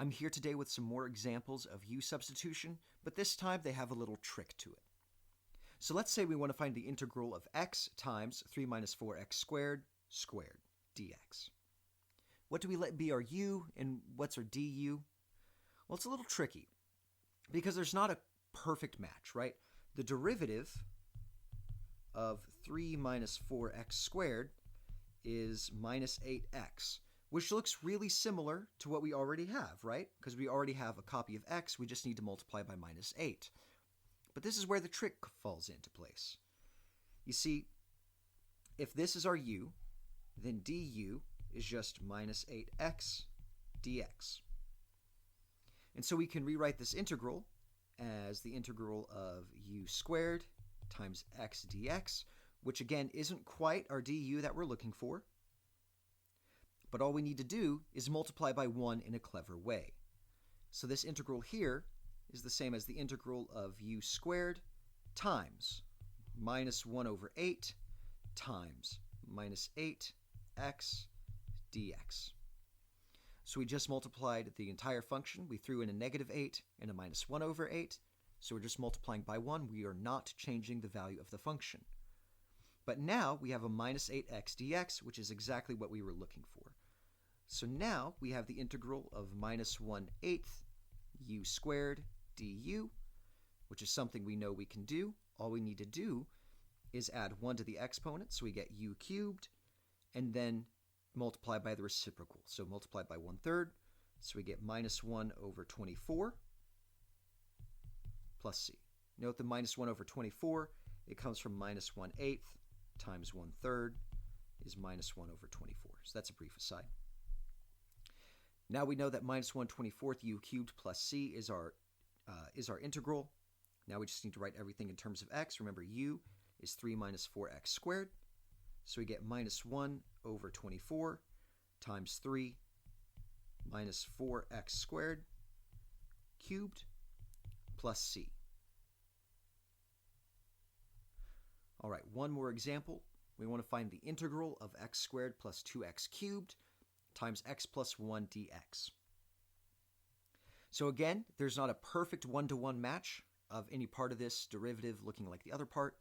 I'm here today with some more examples of u substitution, but this time they have a little trick to it. So let's say we want to find the integral of x times 3 minus 4x squared dx. What do we let be our u and what's our du? Well, it's a little tricky because there's not a perfect match, right? The derivative of 3 minus 4x squared is minus 8x, which looks really similar to what we already have, right? Because we already have a copy of x, we just need to multiply by minus 8. But this is where the trick falls into place. You see, if this is our u, then du is just minus 8x dx. And so we can rewrite this integral as the integral of u squared times x dx, which again isn't quite our du that we're looking for. But all we need to do is multiply by 1 in a clever way. So this integral here is the same as the integral of u squared times minus 1 over 8 times minus 8x dx. So we just multiplied the entire function. We threw in a negative 8 and a minus 1 over 8. So we're just multiplying by 1. We are not changing the value of the function. But now we have a minus 8x dx, which is exactly what we were looking for. So now we have the integral of minus 1/8 u squared du, which is something we know we can do. All we need to do is add 1 to the exponent, so we get u cubed, and then multiply by the reciprocal. So multiply by 1/3, so we get minus 1 over 24 plus c. Note the minus 1 over 24, it comes from minus 1/8 times 1/3 is minus 1 over 24. So that's a brief aside. Now we know that minus 1/24 u cubed plus c is our integral. Now we just need to write everything in terms of x. Remember, u is 3 minus 4x squared. So we get minus 1 over 24 times 3 minus 4x squared cubed plus c. All right, one more example. We want to find the integral of x squared plus 2x cubed times x plus 1 dx. So again, there's not a perfect one-to-one match of any part of this derivative looking like the other part,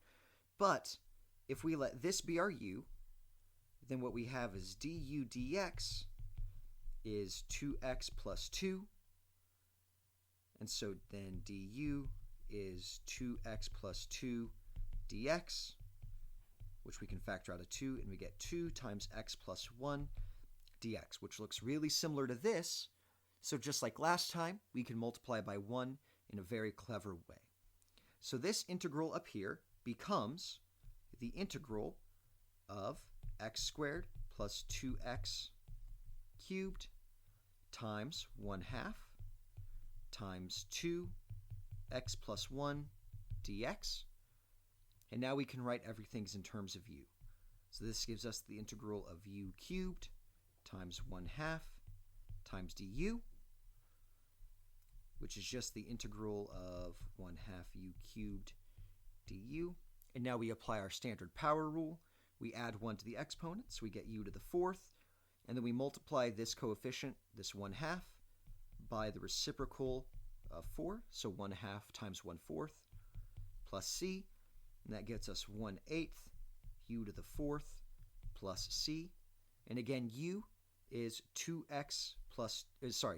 but if we let this be our u, then what we have is du dx is 2x plus 2, and so then du is 2x plus 2 dx, which we can factor out a 2, and we get 2 times x plus 1 dx, which looks really similar to this. So just like last time, we can multiply by 1 in a very clever way. So this integral up here becomes the integral of x squared plus 2x cubed times 1/2 times 2x plus 1 dx. And now we can write everything in terms of u. So this gives us the integral of u cubed times 1/2 times du, which is just the integral of 1/2 u cubed du. And now we apply our standard power rule. We add 1 to the exponent, so we get u to the 4th. And then we multiply this coefficient, this 1/2, by the reciprocal of 4. So 1/2 times 1/4 plus c. And that gets us 1/8 u to the 4th plus c. And again, u is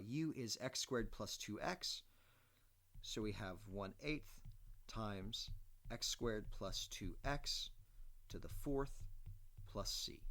u is x squared plus 2x. So we have 1/8 times x squared plus 2x to the 4th plus c.